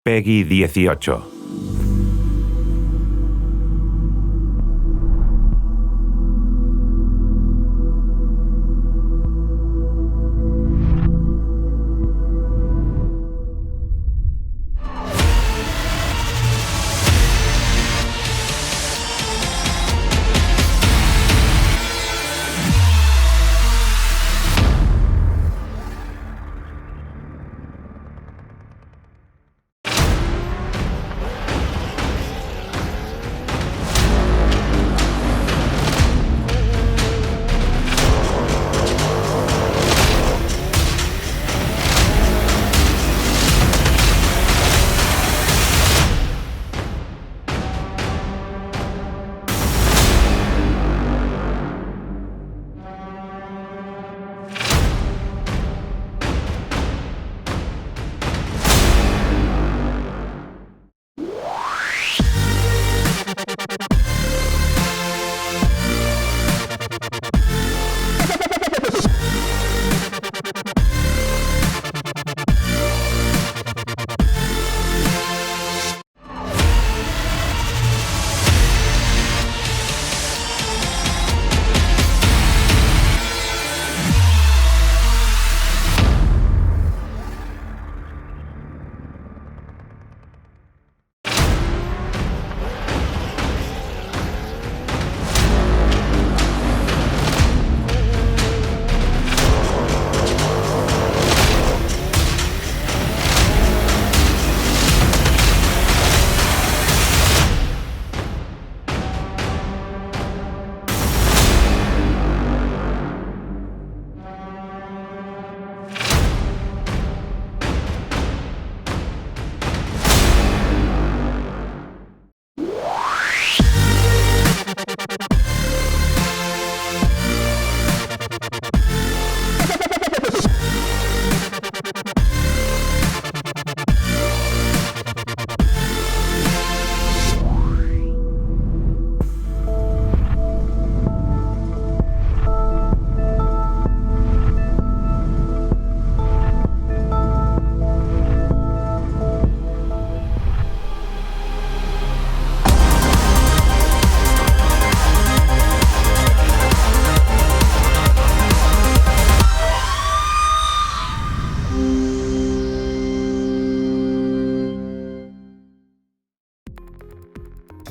Peggy 18.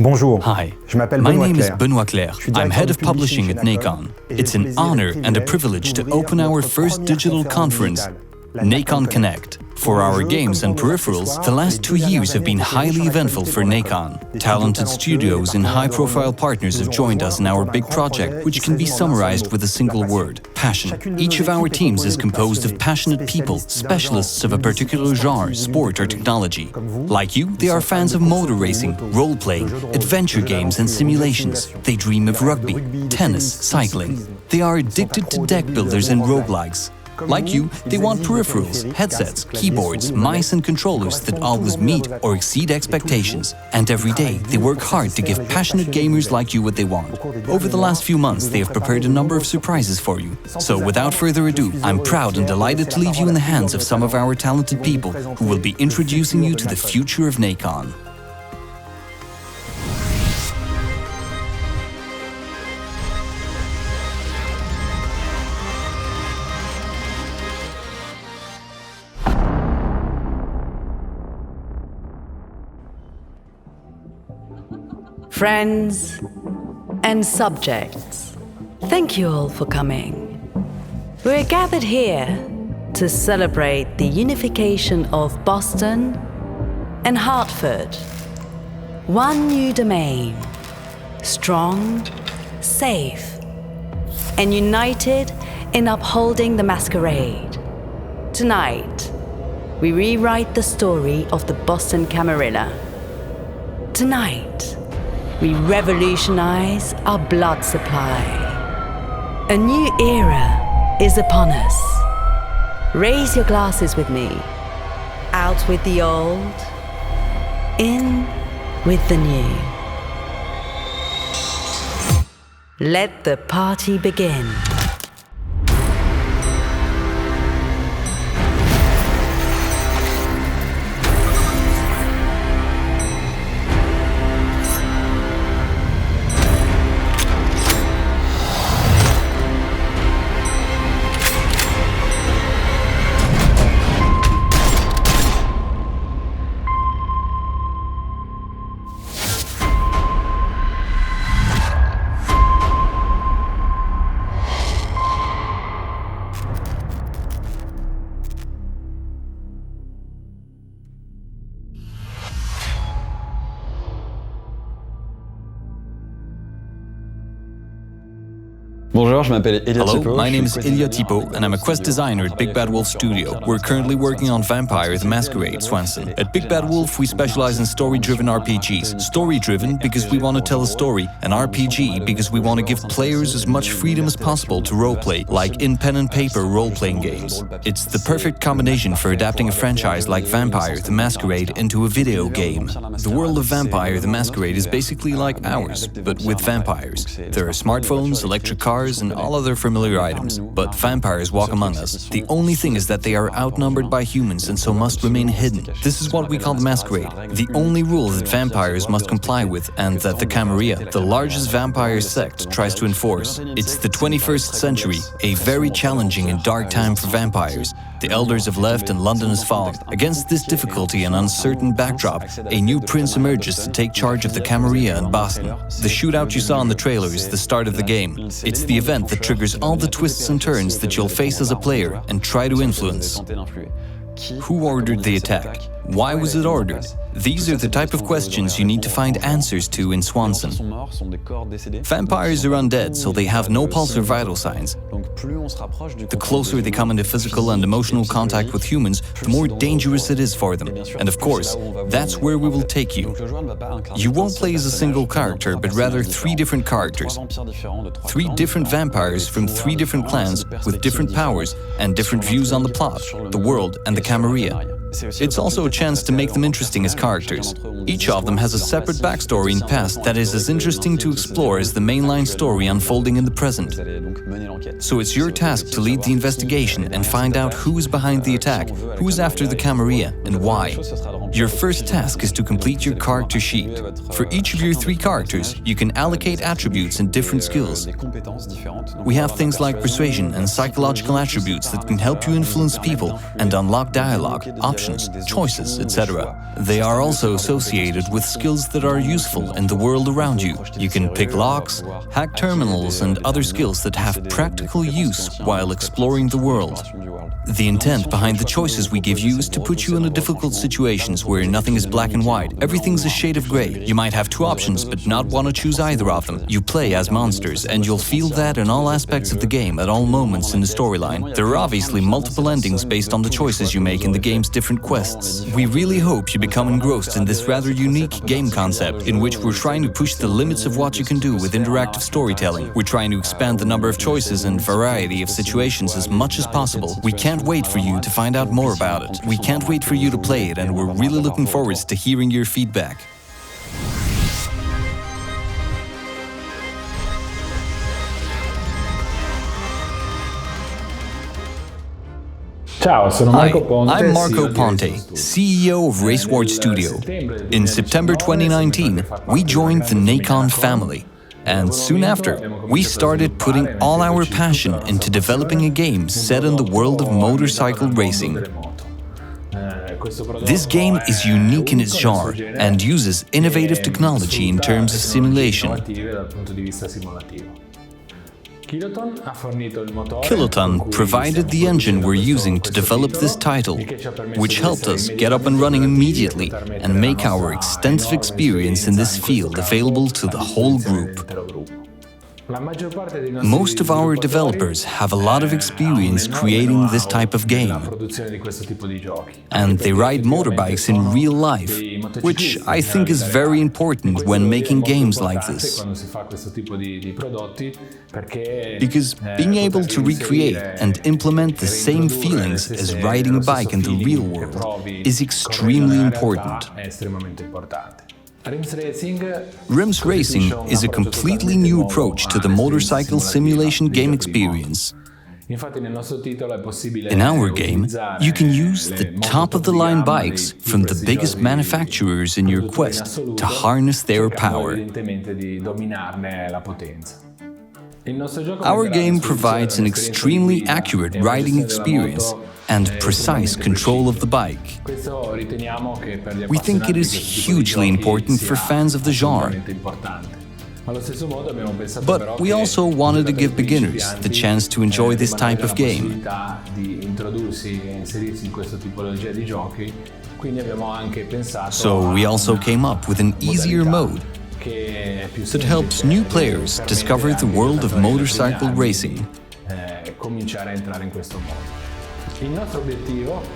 Bonjour. Hi, Je m'appelle my Benoît name is Claire. Benoît Claire. I'm head of publishing at Nacon. It's an honor and a privilege to open our first digital conference, Nacon Connect. For our games and peripherals, the last 2 years have been highly eventful for Nacon. Talented studios and high-profile partners have joined us in our big project, which can be summarized with a single word: passion. Each of our teams is composed of passionate people, specialists of a particular genre, sport or technology. Like you, they are fans of motor racing, role-playing, adventure games and simulations. They dream of rugby, tennis, cycling. They are addicted to deck builders and roguelikes. Like you, they want peripherals, headsets, keyboards, mice and controllers that always meet or exceed expectations. And every day, they work hard to give passionate gamers like you what they want. Over the last few months, they have prepared a number of surprises for you. So without further ado, I'm proud and delighted to leave you in the hands of some of our talented people who will be introducing you to the future of Nacon. Friends and subjects, thank you all for coming. We're gathered here to celebrate the unification of Boston and Hartford. One new domain, strong, safe, and united in upholding the masquerade. Tonight, we rewrite the story of the Boston Camarilla. Tonight, we revolutionize our blood supply. A new era is upon us. Raise your glasses with me. Out with the old, in with the new. Let the party begin. Hello, my name is Ilya Tipo, and I'm a quest designer at Big Bad Wolf Studio. We're currently working on Vampire the Masquerade, Swanson. At Big Bad Wolf, we specialize in story-driven RPGs. Story-driven because we want to tell a story, and RPG because we want to give players as much freedom as possible to roleplay, like in pen and paper role-playing games. It's the perfect combination for adapting a franchise like Vampire the Masquerade into a video game. The world of Vampire the Masquerade is basically like ours, but with vampires. There are smartphones, electric cars, and all other familiar items, but vampires walk among us. The only thing is that they are outnumbered by humans and so must remain hidden. This is what we call the Masquerade, the only rule that vampires must comply with and that the Camarilla, the largest vampire sect, tries to enforce. It's the 21st century, a very challenging and dark time for vampires. The elders have left and London has fallen. Against this difficulty and uncertain backdrop, a new prince emerges to take charge of the Camarilla in Boston. The shootout you saw in the trailer is the start of the game. It's the event that triggers all the twists and turns that you'll face as a player and try to influence. Who ordered the attack? Why was it ordered? These are the type of questions you need to find answers to in Swanson. Vampires are undead, so they have no pulse or vital signs. The closer they come into physical and emotional contact with humans, the more dangerous it is for them. And of course, that's where we will take you. You won't play as a single character, but rather 3 different characters. 3 different vampires from 3 different clans with different powers and different views on the plot, the world, and the Camarilla. It's also a chance to make them interesting as characters. Each of them has a separate backstory and past that is as interesting to explore as the mainline story unfolding in the present. So it's your task to lead the investigation and find out who is behind the attack, who is after the Camarilla, and why. Your first task is to complete your character sheet. For each of your 3 characters, you can allocate attributes and different skills. We have things like persuasion and psychological attributes that can help you influence people and unlock dialogue, options, choices, etc. They are also associated with skills that are useful in the world around you. You can pick locks, hack terminals, and other skills that have practical use while exploring the world. The intent behind the choices we give you is to put you in a difficult situations where nothing is black and white. Everything's a shade of gray. You might have 2 options, but not want to choose either of them. You play as monsters, and you'll feel that in all aspects of the game at all moments in the storyline. There are obviously multiple endings based on the choices you make in the game's different quests. We really hope you become engrossed in this rather unique game concept, in which we're trying to push the limits of what you can do with interactive storytelling. We're trying to expand the number of choices and variety of situations as much as possible. We can't wait for you to find out more about it. We can't wait for you to play it, and we're really looking forward to hearing your feedback. Ciao, sono Marco Ponte. I'm Marco Ponte, CEO of Raceward Studio. In September 2019, we joined the Nacon family. And soon after, we started putting all our passion into developing a game set in the world of motorcycle racing. This game is unique in its genre and uses innovative technology in terms of simulation. Kiloton provided the engine we're using to develop this title, which helped us get up and running immediately and make our extensive experience in this field available to the whole group. Most of our developers have a lot of experience creating this type of game, and they ride motorbikes in real life, which I think is very important when making games like this. Because being able to recreate and implement the same feelings as riding a bike in the real world is extremely important. Rims Racing is a completely new approach to the motorcycle simulation game experience. In our game, you can use the top-of-the-line bikes from the biggest manufacturers in your quest to harness their power. Our game provides an extremely accurate riding experience and precise control of the bike. We think it is hugely important for fans of the genre. But we also wanted to give beginners the chance to enjoy this type of game. So we also came up with an easier mode that helps new players discover the world of motorcycle racing.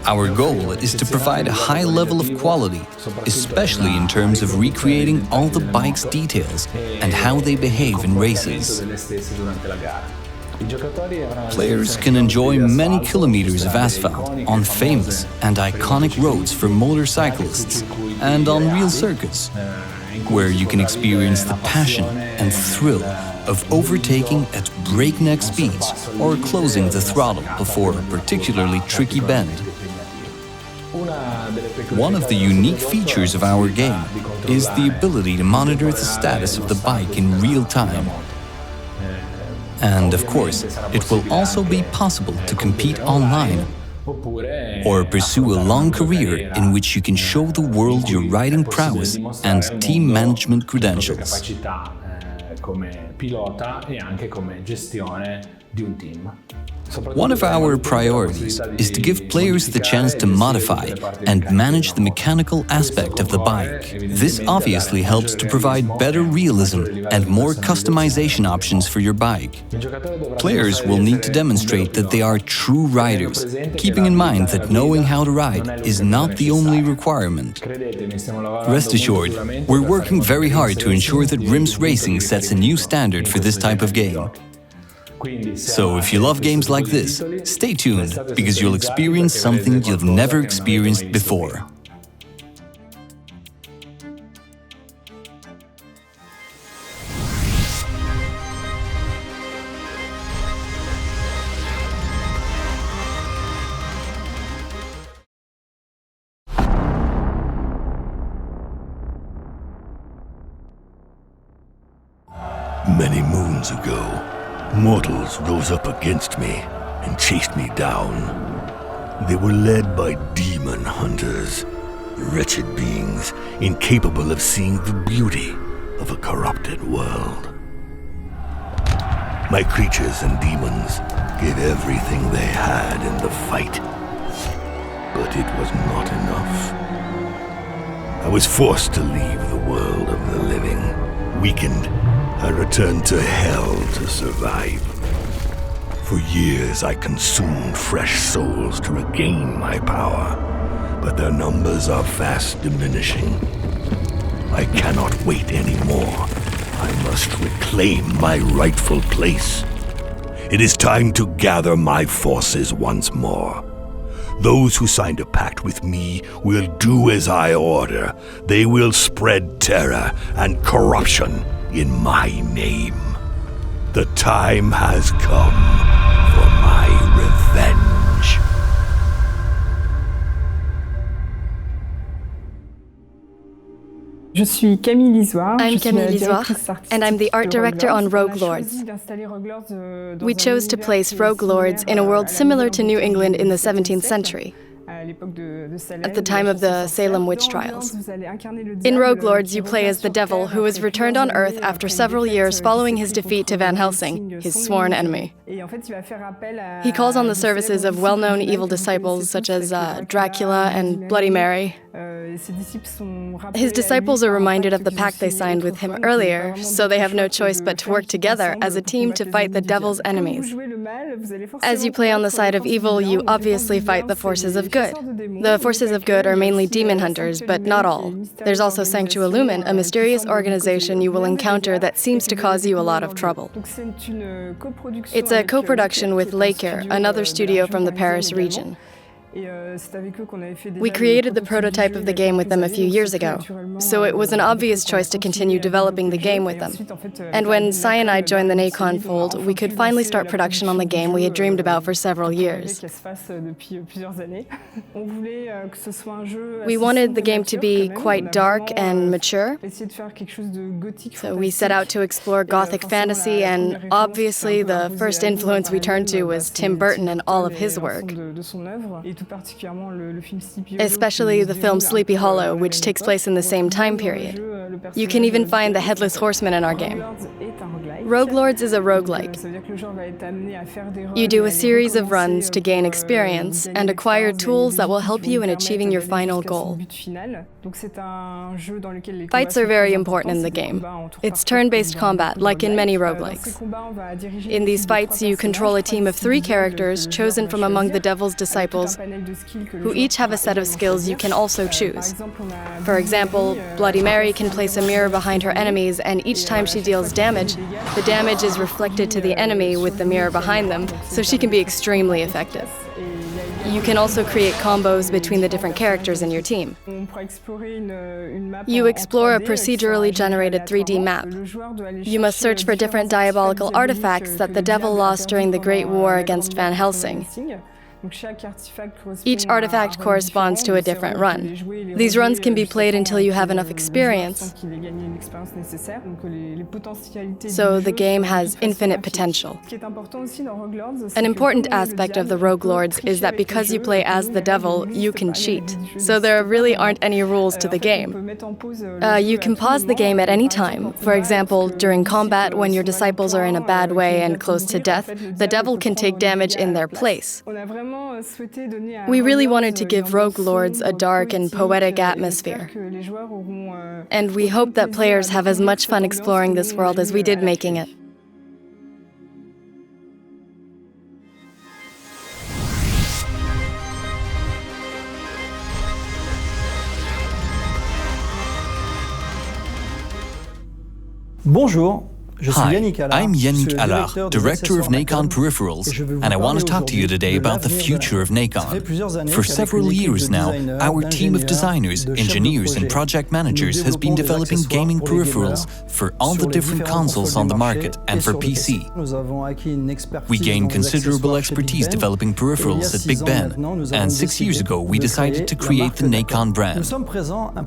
Our goal is to provide a high level of quality, especially in terms of recreating all the bike's details and how they behave in races. Players can enjoy many kilometers of asphalt on famous and iconic roads for motorcyclists and on real circuits, where you can experience the passion and thrill of overtaking at breakneck speeds or closing the throttle before a particularly tricky bend. One of the unique features of our game is the ability to monitor the status of the bike in real time. And of course, it will also be possible to compete online or pursue a long career in which you can show the world your riding prowess and team management credentials. One of our priorities is to give players the chance to modify and manage the mechanical aspect of the bike. This obviously helps to provide better realism and more customization options for your bike. Players will need to demonstrate that they are true riders, keeping in mind that knowing how to ride is not the only requirement. Rest assured, we're working very hard to ensure that RIMS Racing sets a new standard for this type of game. So if you love games like this, stay tuned, because you'll experience something you've never experienced before. Many moons ago, mortals rose up against me and chased me down. They were led by demon hunters, wretched beings incapable of seeing the beauty of a corrupted world. My creatures and demons gave everything they had in the fight, but it was not enough. I was forced to leave the world of the living. Weakened, I returned to hell to survive. For years I consumed fresh souls to regain my power, but their numbers are fast diminishing. I cannot wait anymore. I must reclaim my rightful place. It is time to gather my forces once more. Those who signed a pact with me will do as I order. They will spread terror and corruption in my name. The time has come for my revenge. I'm Camille Lisoire, and I'm the art director on Rogue Lords. We chose to place Rogue Lords in a world similar to New England in the 17th century, at the time of the Salem witch trials. In Rogue Lords, you play as the devil who was returned on Earth after several years following his defeat to Van Helsing, his sworn enemy. He calls on the services of well-known evil disciples such as Dracula and Bloody Mary. His disciples are reminded of the pact they signed with him earlier, so they have no choice but to work together as a team to fight the devil's enemies. As you play on the side of evil, you obviously fight the forces of good. The forces of good are mainly demon hunters, but not all. There's also Sanctualumen, a mysterious organization you will encounter that seems to cause you a lot of trouble. It's a co-production with Laker, another studio from the Paris region. We created the prototype of the game with them a few years ago, so it was an obvious choice to continue developing the game with them. And when Cyanide joined the Nacon fold, we could finally start production on the game we had dreamed about for several years. We wanted the game to be quite dark and mature, so we set out to explore gothic fantasy, and obviously the first influence we turned to was Tim Burton and all of his work. Especially the film Sleepy Hollow, which takes place in the same time period. You can even find the Headless Horseman in our game. Rogue Lords is a roguelike. You do a series of runs to gain experience and acquire tools that will help you in achieving your final goal. Fights are very important in the game. It's turn-based combat, like in many roguelikes. In these fights, you control a team of 3 characters chosen from among the Devil's disciples, who each have a set of skills you can also choose. For example, Bloody Mary can place a mirror behind her enemies, and each time she deals damage, the damage is reflected to the enemy with the mirror behind them, so she can be extremely effective. You can also create combos between the different characters in your team. You explore a procedurally generated 3D map. You must search for different diabolical artifacts that the devil lost during the Great War against Van Helsing. Each artifact corresponds to a different run. These runs can be played until you have enough experience, so the game has infinite potential. An important aspect of the Rogue Lords is that because you play as the devil, you can cheat. So there really aren't any rules to the game. You can pause the game at any time. For example, during combat, when your disciples are in a bad way and close to death, the devil can take damage in their place. We really wanted to give Rogue Lords a dark and poetic atmosphere. And we hope that players have as much fun exploring this world as we did making it. Bonjour. Hi, I'm Yannick Allard, Director of Nacon Peripherals, and I want to talk to you today about the future of Nacon. For several years now, our team of designers, engineers and project managers has been developing gaming peripherals for all the different consoles on the market and for PC. We gained considerable expertise developing peripherals at Big Ben, and 6 years ago we decided to create the Nacon brand.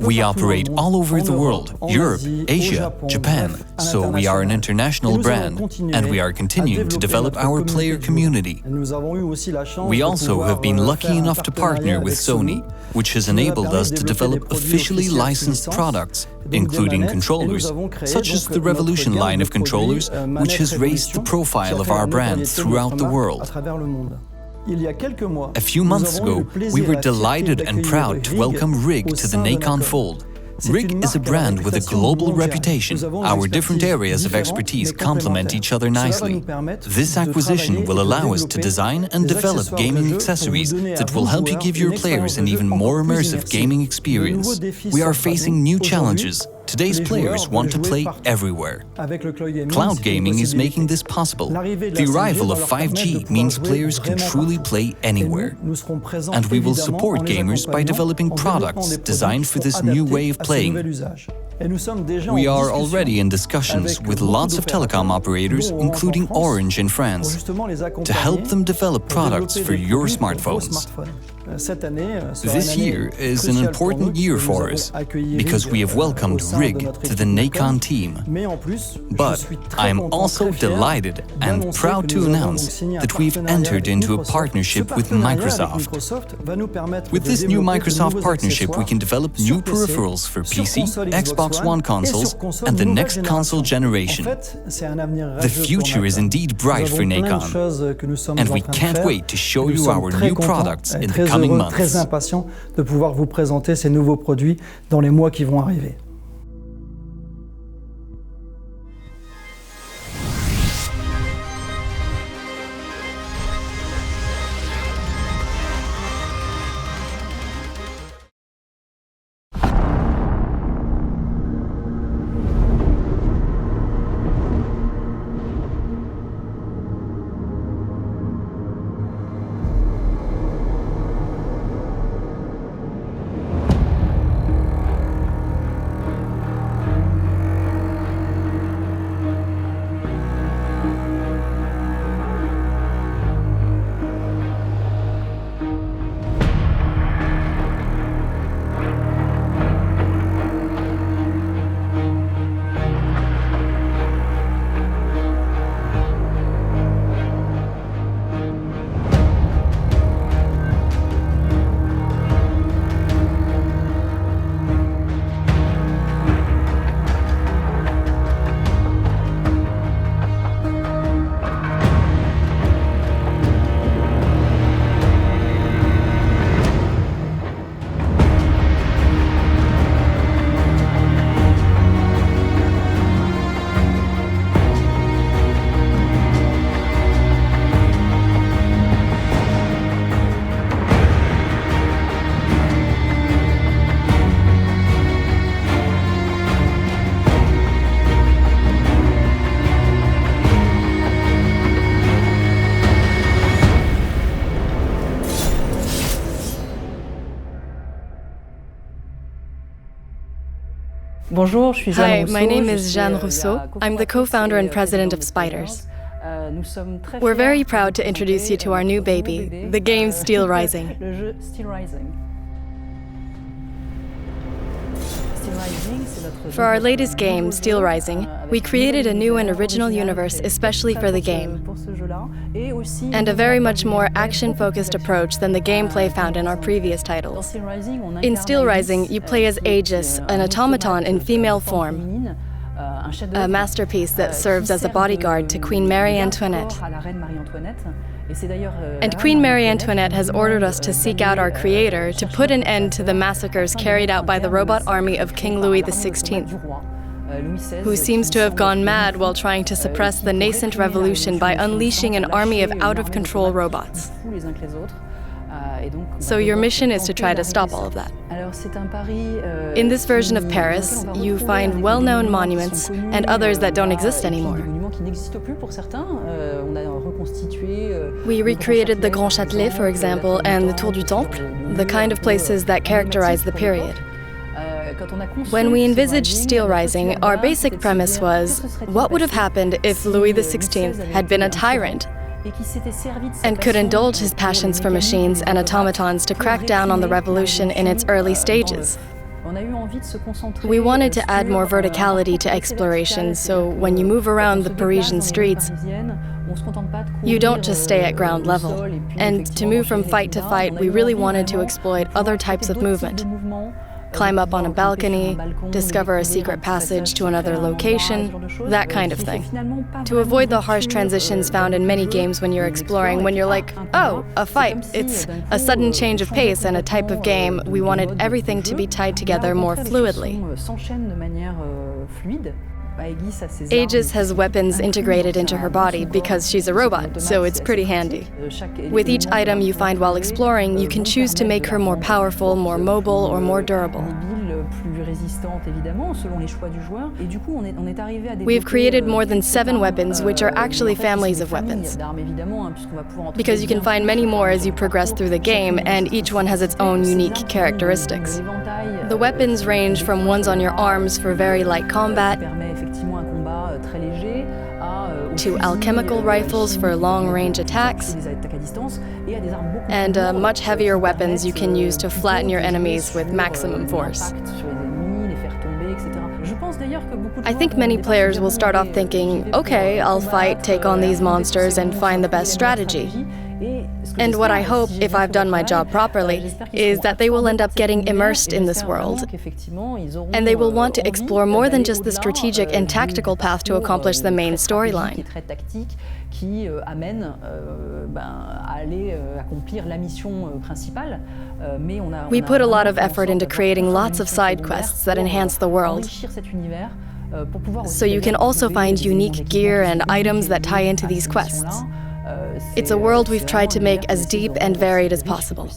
We operate all over the world, Europe, Asia, Japan, so we are an international brand, and we are continuing to develop our player community. We also have been lucky enough to partner with Sony, which has enabled us to develop officially licensed products, including controllers, such as the Revolution line of controllers, which has raised the profile of our brand throughout the world. A few months ago, we were delighted and proud to welcome RIG to the Nacon fold. RIG is a brand with a global reputation. Our different areas of expertise complement each other nicely. This acquisition will allow us to design and develop gaming accessories that will help you give your players an even more immersive gaming experience. We are facing new challenges. Today's players want to play everywhere. Cloud gaming is making this possible. The arrival of 5G means players can truly play anywhere. And we will support gamers by developing products designed for this new way of playing. We are already in discussions with lots of telecom operators, including Orange in France, to help them develop products for your smartphones. This year is an important year for us, because we have welcomed RIG to the Nacon team. But I am also delighted and proud to announce that we've entered into a partnership with Microsoft. With this new Microsoft partnership, we can develop new peripherals for PC, Xbox One consoles, and the next console generation. The future is indeed bright for Nacon, and we can't wait to show you our new products in the coming months. Très impatient de pouvoir vous présenter ces nouveaux produits dans les mois qui vont arriver. Hi, my name is Jeanne Rousseau. I'm the co-founder and president of Spiders. We're very proud to introduce you to our new baby, the game Steel Rising. For our latest game, Steel Rising, we created a new and original universe especially for the game, and a very much more action-focused approach than the gameplay found in our previous titles. In Steel Rising, you play as Aegis, an automaton in female form, a masterpiece that serves as a bodyguard to Queen Marie Antoinette. And Queen Marie Antoinette has ordered us to seek out our creator to put an end to the massacres carried out by the robot army of King Louis XVI, who seems to have gone mad while trying to suppress the nascent revolution by unleashing an army of out-of-control robots. So your mission is to try to stop all of that. In this version of Paris, you find well-known monuments and others that don't exist anymore. We recreated the Grand Châtelet, for example, and the Tour du Temple, the kind of places that characterize the period. When we envisaged Steel Rising, our basic premise was, what would have happened if Louis XVI had been a tyrant and could indulge his passions for machines and automatons to crack down on the revolution in its early stages? We wanted to add more verticality to exploration, so when you move around the Parisian streets, you don't just stay at ground level. And to move from fight to fight, we really wanted to exploit other types of movement. Climb up on a balcony, discover a secret passage to another location, that kind of thing. To avoid the harsh transitions found in many games when you're exploring, when you're like, oh, a fight, it's a sudden change of pace and a type of game, we wanted everything to be tied together more fluidly. Aegis has weapons integrated into her body because she's a robot, so it's pretty handy. With each item you find while exploring, you can choose to make her more powerful, more mobile, or more durable. We've created more than 7 weapons, which are actually families of weapons, because you can find many more as you progress through the game, and each one has its own unique characteristics. The weapons range from ones on your arms for very light combat, to alchemical rifles for long-range attacks, and much heavier weapons you can use to flatten your enemies with maximum force. I think many players will start off thinking, okay, I'll fight, take on these monsters, and find the best strategy. And what I hope, if I've done my job properly, is that they will end up getting immersed in this world, and they will want to explore more than just the strategic and tactical path to accomplish the main storyline. We put a lot of effort into creating lots of side quests that enhance the world, so you can also find unique gear and items that tie into these quests. It's a world we've tried to make as deep and varied as possible.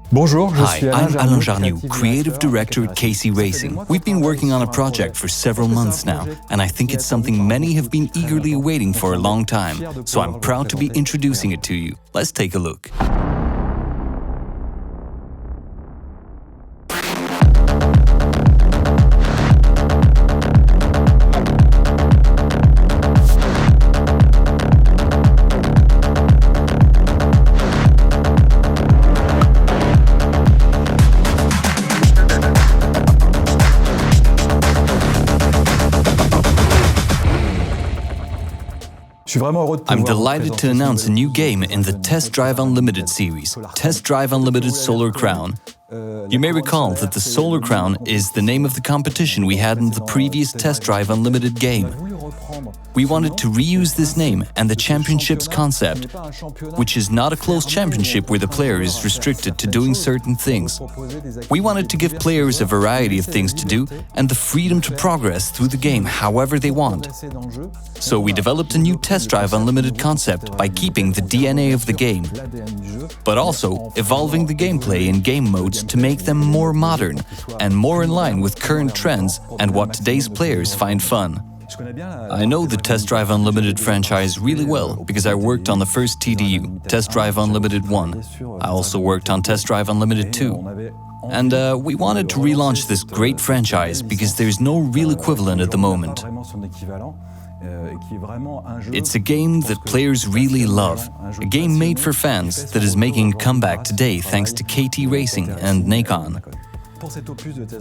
Bonjour, Hi, I'm Alain Jarniou, creative director at KC Racing. We've been working on a project for several months now, and I think it's something many have been eagerly awaiting for a long time, so I'm proud to be introducing it to you. Let's take a look. I'm delighted to announce a new game in the Test Drive Unlimited series, Test Drive Unlimited Solar Crown. You may recall that the Solar Crown is the name of the competition we had in the previous Test Drive Unlimited game. We wanted to reuse this name and the championship's concept, which is not a closed championship where the player is restricted to doing certain things. We wanted to give players a variety of things to do and the freedom to progress through the game however they want. So we developed a new Test Drive Unlimited concept by keeping the DNA of the game, but also evolving the gameplay and game modes to make them more modern and more in line with current trends and what today's players find fun. I know the Test Drive Unlimited franchise really well because I worked on the first TDU, Test Drive Unlimited 1. I also worked on Test Drive Unlimited 2. And we wanted to relaunch this great franchise because there's no real equivalent at the moment. It's a game that players really love, a game made for fans that is making a comeback today thanks to KT Racing and Nacon.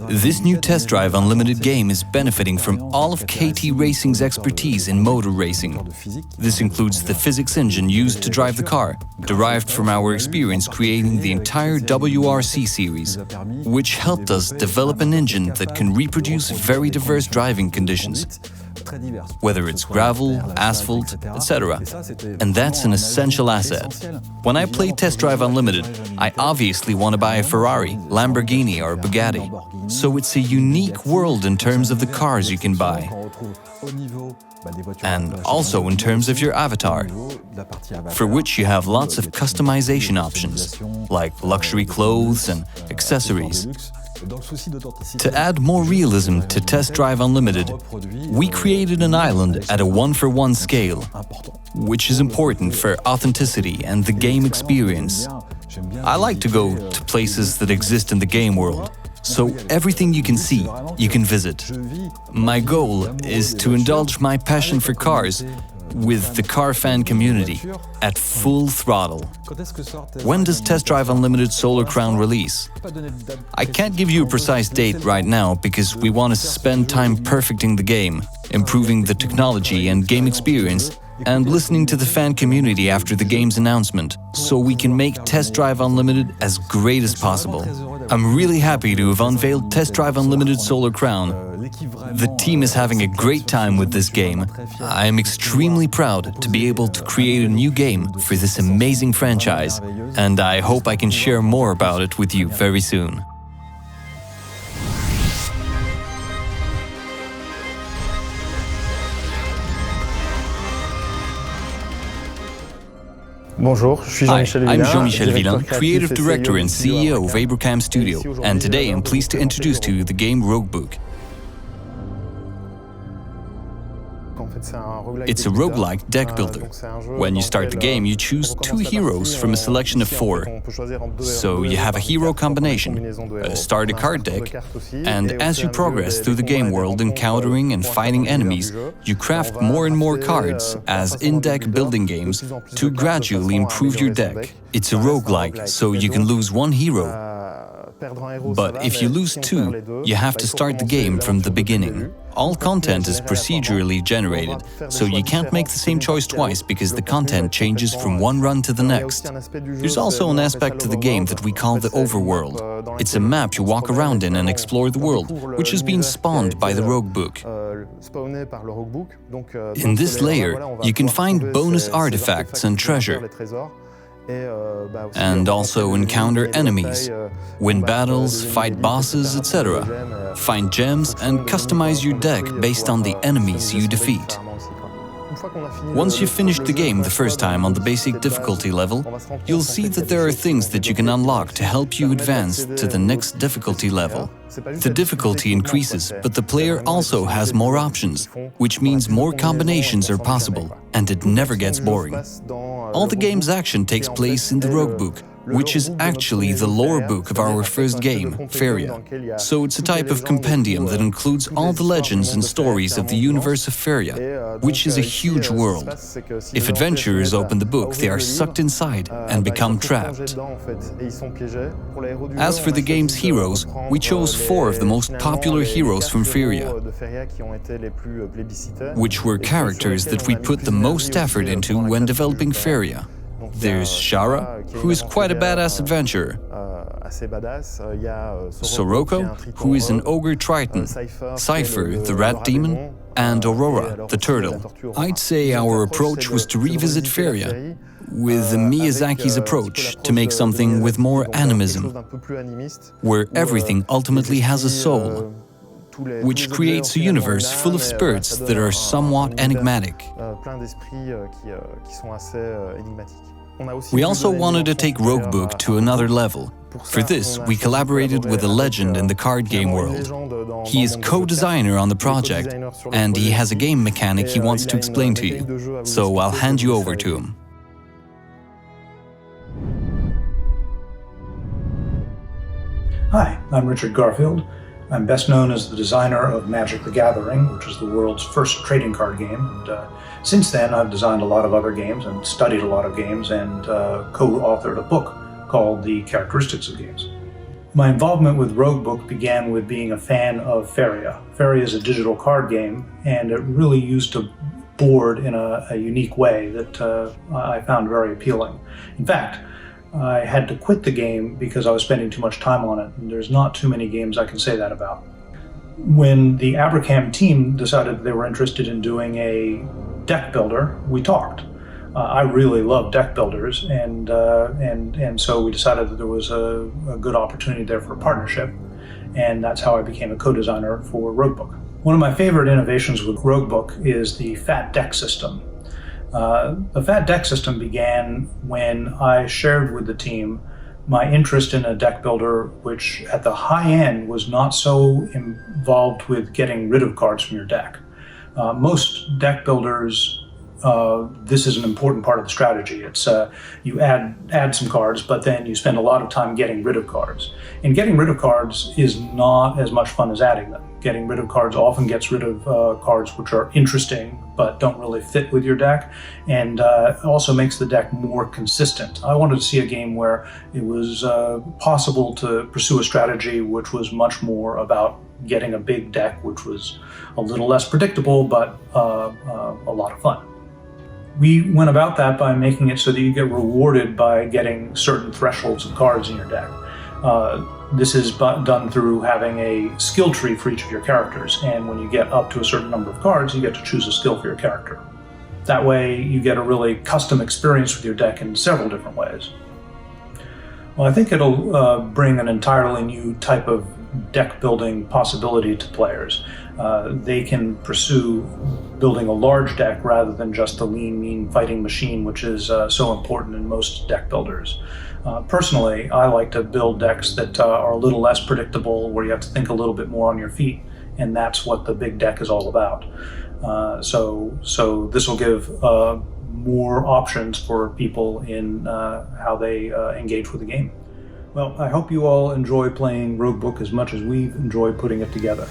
This new Test Drive Unlimited game is benefiting from all of KT Racing's expertise in motor racing. This includes the physics engine used to drive the car, derived from our experience creating the entire WRC series, which helped us develop an engine that can reproduce very diverse driving conditions, whether it's gravel, asphalt, etc. And that's an essential asset. When I play Test Drive Unlimited, I obviously want to buy a Ferrari, Lamborghini or Bugatti. So it's a unique world in terms of the cars you can buy. And also in terms of your avatar, for which you have lots of customization options, like luxury clothes and accessories. To add more realism to Test Drive Unlimited, we created an island at a 1-for-1 scale, which is important for authenticity and the game experience. I like to go to places that exist in the game world, so everything you can see, you can visit. My goal is to indulge my passion for cars with the car fan community at full throttle. When does Test Drive Unlimited Solar Crown release? I can't give you a precise date right now because we want to spend time perfecting the game, improving the technology and game experience, and listening to the fan community after the game's announcement, so we can make Test Drive Unlimited as great as possible. I'm really happy to have unveiled Test Drive Unlimited Solar Crown. The team is having a great time with this game. I am extremely proud to be able to create a new game for this amazing franchise, and I hope I can share more about it with you very soon. Bonjour, je suis Jean-Michel Villain. I'm Jean-Michel Villain, creative director and CEO of Abracam Studio, and today I'm pleased to introduce to you the game Roguebook. It's a roguelike deck builder. When you start the game, you choose 2 heroes from a selection of 4. So you have a hero combination, a starter card deck, and as you progress through the game world encountering and fighting enemies, you craft more and more cards, as in-deck building games, to gradually improve your deck. It's a roguelike, so you can lose 1 hero. But if you lose 2, you have to start the game from the beginning. All content is procedurally generated, so you can't make the same choice twice because the content changes from one run to the next. There's also an aspect to the game that we call the overworld. It's a map you walk around in and explore the world, which has been spawned by the Roguebook. In this layer, you can find bonus artifacts and treasure, and also encounter enemies, win battles, fight bosses, etc. Find gems and customize your deck based on the enemies you defeat. Once you've finished the game the first time on the basic difficulty level, you'll see that there are things that you can unlock to help you advance to the next difficulty level. The difficulty increases, but the player also has more options, which means more combinations are possible, and it never gets boring. All the game's action takes place in the Rogue Book, which is actually the lore book of our first game, Feria. So it's a type of compendium that includes all the legends and stories of the universe of Feria, which is a huge world. If adventurers open the book, they are sucked inside and become trapped. As for the game's heroes, we chose 4 of the most popular heroes from Feria, which were characters that we put the most effort into when developing Feria. There's Shara, who is quite a badass adventurer, Soroko, who is an ogre triton, Cypher, the rat demon, and Aurora, the turtle. I'd say our approach was to revisit Feria with Miyazaki's approach to make something with more animism, where everything ultimately has a soul, which creates a universe full of spirits that are somewhat enigmatic. We also wanted to take Rogue Book to another level. For this, we collaborated with a legend in the card game world. He is co-designer on the project, and he has a game mechanic he wants to explain to you. So I'll hand you over to him. Hi, I'm Richard Garfield. I'm best known as the designer of Magic the Gathering, which is the world's first trading card game. And since then, I've designed a lot of other games and studied a lot of games and co-authored a book called The Characteristics of Games. My involvement with Rogue Book began with being a fan of Feria. Feria is a digital card game, and it really used to board in a unique way that I found very appealing. In fact, I had to quit the game because I was spending too much time on it, and there's not too many games I can say that about. When the Abracam team decided they were interested in doing a deck builder, we talked. I really love deck builders, and so we decided that there was a good opportunity there for a partnership, and that's how I became a co-designer for Rogue Book. One of my favorite innovations with Rogue Book is the fat deck system. The fat deck system began when I shared with the team my interest in a deck builder which at the high end was not so involved with getting rid of cards from your deck. Most deck builders, this is an important part of the strategy. It's you add some cards, but then you spend a lot of time getting rid of cards. And getting rid of cards is not as much fun as adding them. Getting rid of cards often gets rid of cards which are interesting but don't really fit with your deck, and also makes the deck more consistent. I wanted to see a game where it was possible to pursue a strategy which was much more about getting a big deck which was a little less predictable but a lot of fun. We went about that by making it so that you get rewarded by getting certain thresholds of cards in your deck. This is done through having a skill tree for each of your characters, and when you get up to a certain number of cards, you get to choose a skill for your character. That way, you get a really custom experience with your deck in several different ways. Well, I think it'll bring an entirely new type of deck building possibility to players. They can pursue building a large deck rather than just the lean, mean fighting machine, which is so important in most deck builders. Personally, I like to build decks that are a little less predictable, where you have to think a little bit more on your feet, and that's what the big deck is all about. So this will give more options for people in how they engage with the game. Well, I hope you all enjoy playing Rogue Book as much as we've enjoyed putting it together.